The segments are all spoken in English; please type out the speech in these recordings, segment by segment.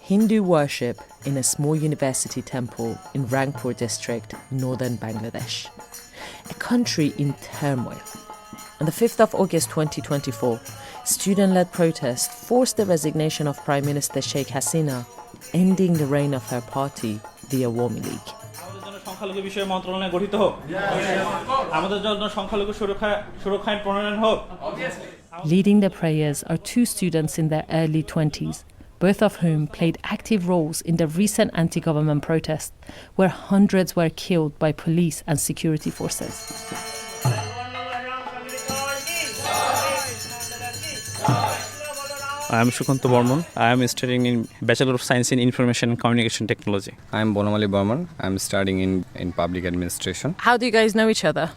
Hindu worship in a small university temple in Rangpur district, northern Bangladesh. A country in turmoil. On the 5th of August 2024, student-led protests forced the resignation of Prime Minister Sheikh Hasina, ending the reign of her party, the Awami League. Leading the prayers are two students in their early 20s, both of whom played active roles in the recent anti-government protests, where hundreds were killed by police and security forces. I am Shukanto Burman. I am studying in Bachelor of Science in Information and Communication Technology. I am Bonamali Burman. I am studying in Public Administration. How do you guys know each other?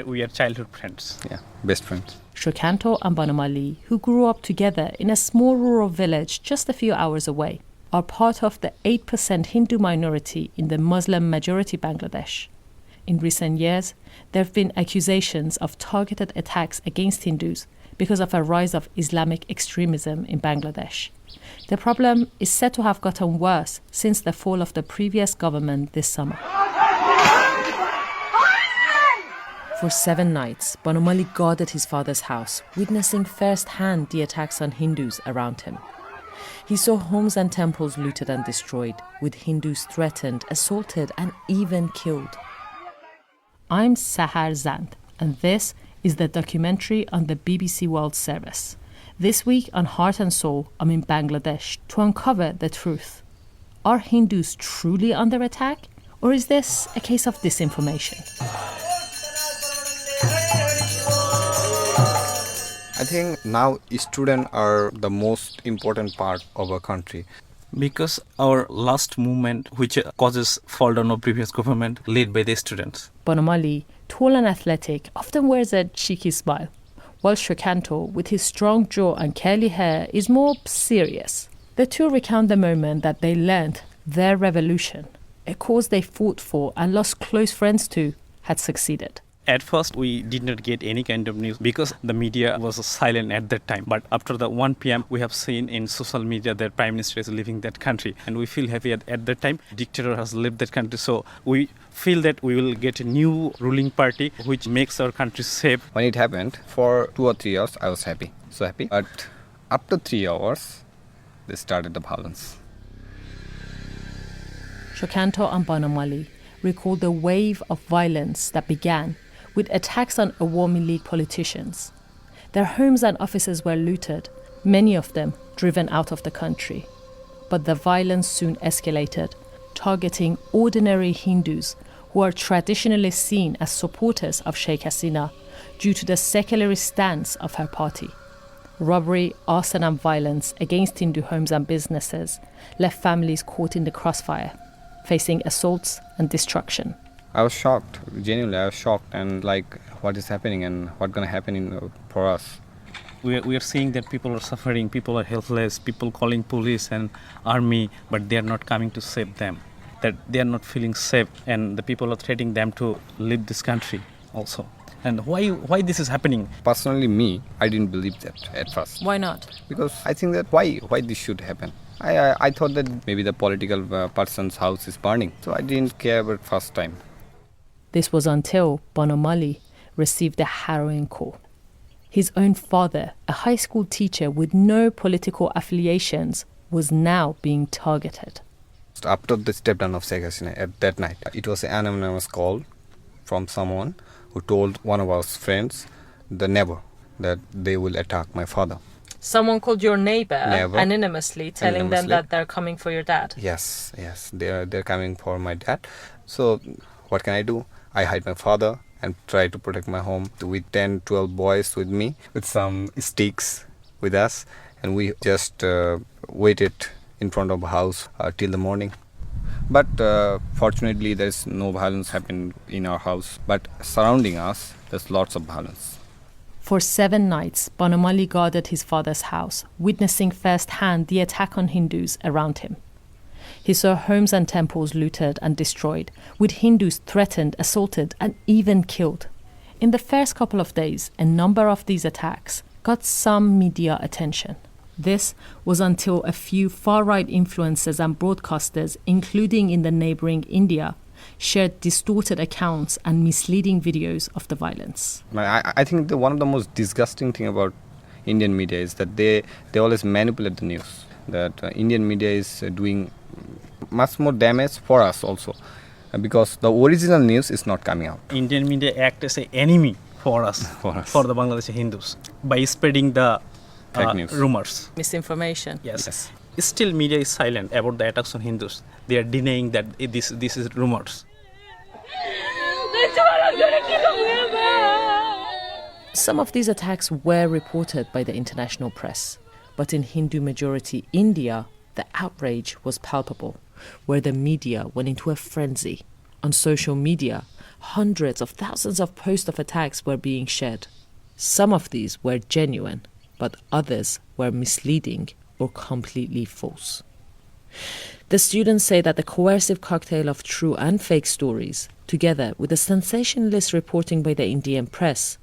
We are childhood friends. Yeah, best friends. Shukanto and Bonamali, who grew up together in a small rural village just a few hours away, are part of the 8% Hindu minority in the Muslim-majority Bangladesh. In recent years, there have been accusations of targeted attacks against Hindus because of a rise of Islamic extremism in Bangladesh. The problem is said to have gotten worse since the fall of the previous government this summer. For 7 nights, Bonamali guarded his father's house, witnessing firsthand the attacks on Hindus around him. He saw homes and temples looted and destroyed, with Hindus threatened, assaulted, and even killed. I'm Sahar Zand, and this is the documentary on the BBC World Service. This week on Heart and Soul, I'm in Bangladesh to uncover the truth. Are Hindus truly under attack, or is this a case of disinformation? I think now students are the most important part of our country. Because our last movement, which causes fall down of previous government, led by the students. Bonamali, tall and athletic, often wears a cheeky smile, while Shukanto, with his strong jaw and curly hair, is more serious. The two recount the moment that they learned their revolution, a cause they fought for and lost close friends to, had succeeded. At first, we did not get any kind of news because the media was silent at that time. But after the 1 p.m., we have seen in social media that Prime Minister is leaving that country. And we feel happy at that time. Dictator has left that country. So we feel that we will get a new ruling party which makes our country safe. When it happened, for 2 or 3 hours, I was happy. So happy. But after 3 hours, they started the violence. Shukanto and Bonamali recall the wave of violence that began with attacks on Awami League politicians. Their homes and offices were looted, many of them driven out of the country. But the violence soon escalated, targeting ordinary Hindus who are traditionally seen as supporters of Sheikh Hasina due to the secularist stance of her party. Robbery, arson and violence against Hindu homes and businesses left families caught in the crossfire, facing assaults and destruction. I was shocked. Genuinely, I was shocked. And what is happening and what's going to happen for us? We are seeing that people are suffering, people are helpless, people calling police and army, but they are not coming to save them. That they are not feeling safe, and the people are threatening them to leave this country also. And why this is happening? Personally, me, I didn't believe that at first. Why not? Because I think that why this should happen? I thought that maybe the political person's house is burning. So I didn't care about first time. This was until Bonamali received a harrowing call. His own father, a high school teacher with no political affiliations, was now being targeted. After the step down of Sheikh Hasina at that night, it was an anonymous call from someone who told one of our friends, the neighbor, that they will attack my father. Someone called your neighbor anonymously, telling them that they're coming for your dad? Yes, they're coming for my dad. So what can I do? I hide my father and try to protect my home with 10, 12 boys with me, with some sticks with us. And we just waited in front of the house till the morning. But fortunately, there's no violence happened in our house. But surrounding us, there's lots of violence. For 7 nights, Bonamali guarded his father's house, witnessing firsthand the attack on Hindus around him. He saw homes and temples looted and destroyed, with Hindus threatened, assaulted, and even killed. In the first couple of days, a number of these attacks got some media attention. This was until a few far-right influencers and broadcasters, including in the neighboring India, shared distorted accounts and misleading videos of the violence. I think one of the most disgusting thing about Indian media is that they always manipulate the news. That Indian media is doing much more damage for us also, because the original news is not coming out. Indian media act as an enemy for us, for the Bangladeshi Hindus, by spreading the Fake news. rumors. Misinformation. Yes. Still media is silent about the attacks on Hindus. They are denying that this is rumors. Some of these attacks were reported by the international press, but in Hindu-majority India, the outrage was palpable, where the media went into a frenzy. On social media, hundreds of thousands of posts of attacks were being shared. Some of these were genuine, but others were misleading or completely false. The students say that the coercive cocktail of true and fake stories, together with the sensationalist reporting by the Indian press,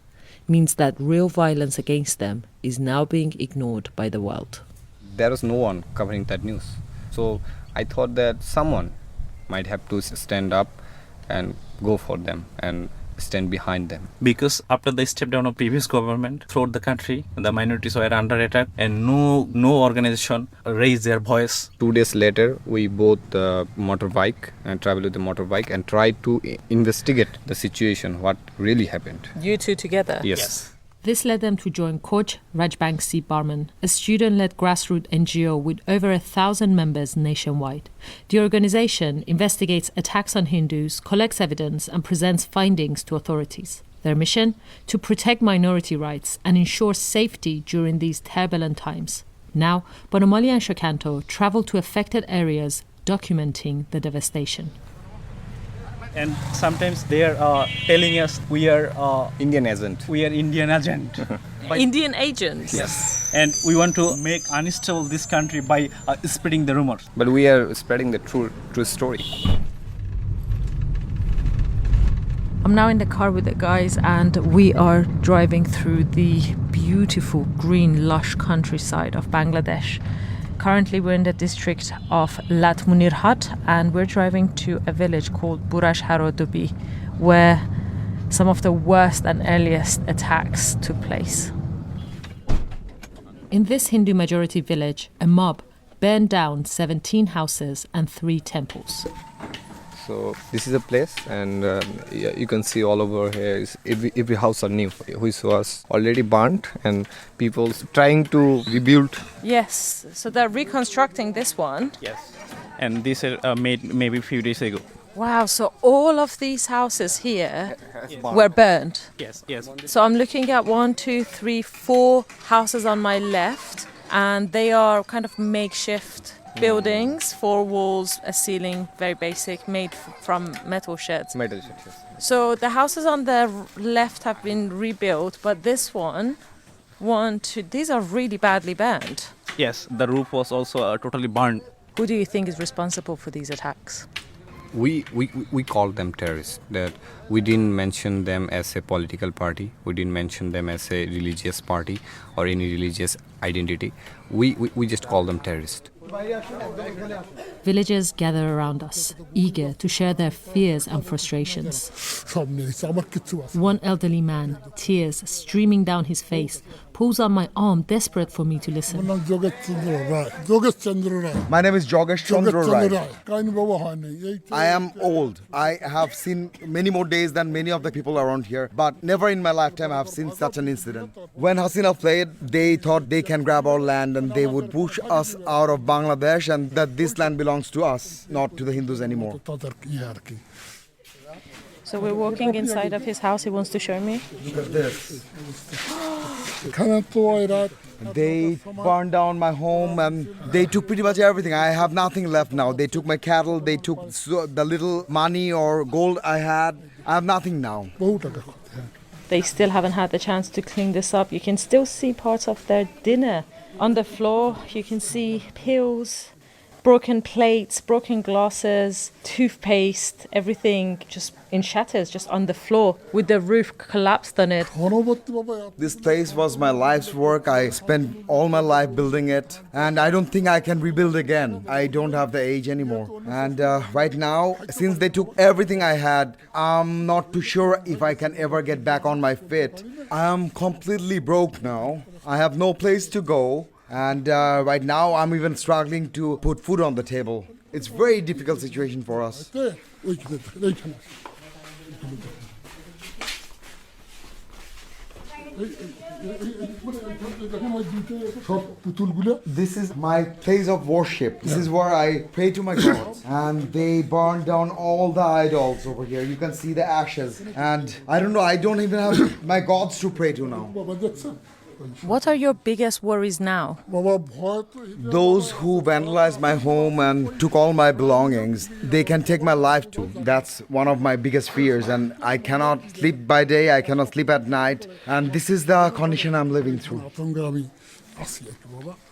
means that real violence against them is now being ignored by the world. There was no one covering that news. So I thought that someone might have to stand up and go for them and stand behind them. Because after the step down of previous government throughout the country, the minorities were under attack and no organization raised their voice. 2 days later, we bought the motorbike and traveled with the motorbike and tried to investigate the situation, what really happened. You two together? Yes. This led them to join Coach Rajbangsi Barman, a student-led grassroots NGO with over 1,000 members nationwide. The organization investigates attacks on Hindus, collects evidence, and presents findings to authorities. Their mission? To protect minority rights and ensure safety during these turbulent times. Now, Bonomali and Shokanto travel to affected areas, documenting the devastation. And sometimes they are telling us we are Indian agent. We are Indian agent. Indian agents? Yes. And we want to make unstable this country by spreading the rumors. But we are spreading the true story. I'm now in the car with the guys and we are driving through the beautiful green lush countryside of Bangladesh. Currently we're in the district of Latmunirhat and we're driving to a village called Burashharodubi where some of the worst and earliest attacks took place. In this Hindu majority village, a mob burned down 17 houses and 3 temples. So this is a place, and you can see all over here is every house are new, which was already burnt, and people trying to rebuild. Yes, so they're reconstructing this one. Yes. And these are made maybe a few days ago. Wow, so all of these houses here were burned. Yes. So I'm looking at 1, 2, 3, 4 houses on my left, and they are kind of makeshift buildings, 4 walls, a ceiling, very basic, made from metal sheds. Metal sheds, yes. So the houses on the left have been rebuilt, but this one, 1, 2, these are really badly burned. Yes, the roof was also totally burned. Who do you think is responsible for these attacks? We call them terrorists. That we didn't mention them as a political party. We didn't mention them as a religious party or any religious identity. We just call them terrorists. Villagers gather around us, eager to share their fears and frustrations. One elderly man, tears streaming down his face, pulls on my arm, desperate for me to listen. My name is Jogesh Chandra Rai. I am old. I have seen many more days than many of the people around here, but never in my lifetime I have seen such an incident. When Hasina fled, they thought they can grab our land and they would push us out of Bangladesh, and that this land belongs to us, not to the Hindus anymore. So we're walking inside of his house. He wants to show me. Look at this. They burned down my home and they took pretty much everything. I have nothing left now. They took my cattle, they took the little money or gold I had. I have nothing now. They still haven't had the chance to clean this up. You can still see parts of their dinner on the floor. You can see pills, broken plates, broken glasses, toothpaste, everything just in shatters, just on the floor with the roof collapsed on it. This place was my life's work. I spent all my life building it, and I don't think I can rebuild again. I don't have the age anymore. And right now, since they took everything I had, I'm not too sure if I can ever get back on my feet. I am completely broke now. I have no place to go, and right now I'm even struggling to put food on the table. It's a very difficult situation for us. This is my place of worship. This is where I pray to my gods. And they burned down all the idols over here. You can see the ashes. And I don't know, I don't even have my gods to pray to now. What are your biggest worries now? Those who vandalized my home and took all my belongings, they can take my life too. That's one of my biggest fears, and I cannot sleep by day, I cannot sleep at night, and this is the condition I'm living through.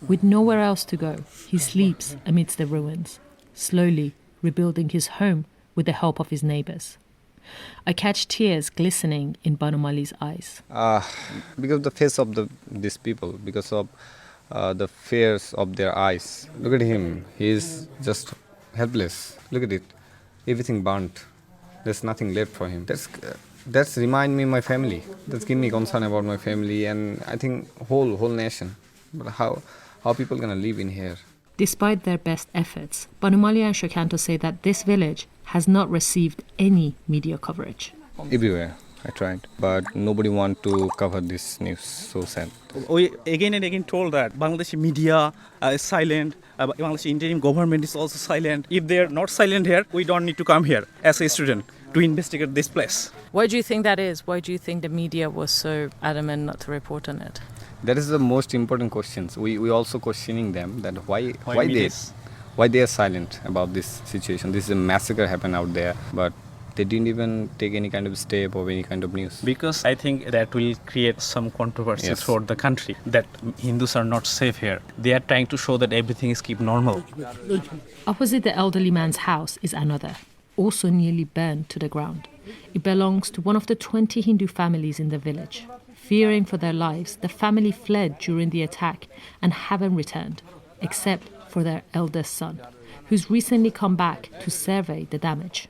With nowhere else to go, he sleeps amidst the ruins, slowly rebuilding his home with the help of his neighbors. I catch tears glistening in Banumali's eyes. Because of the face of these people, because of the fears of their eyes. Look at him. He is just helpless. Look at it. Everything burnt. There's nothing left for him. That's remind me my family. That's give me concern about my family and I think whole nation. But how people gonna live in here? Despite their best efforts, Banumali and Shokanto say that this village has not received any media coverage. Everywhere I tried, but nobody want to cover this news. So sad. We again and again told that Bangladeshi media is silent, Bangladeshi interim government is also silent. If they're not silent here, we don't need to come here as a student to investigate this place. Why do you think that is? Why do you think the media was so adamant not to report on it? That is the most important questions. We also questioning them that why they are silent about this situation. This is a massacre happened out there, but they didn't even take any kind of step or any kind of news. Because I think that will create some controversy throughout the country, that Hindus are not safe here. They are trying to show that everything is keep normal. Opposite the elderly man's house is another, also nearly burned to the ground. It belongs to one of the 20 Hindu families in the village. Fearing for their lives, the family fled during the attack and haven't returned, except for their eldest son, who's recently come back to survey the damage.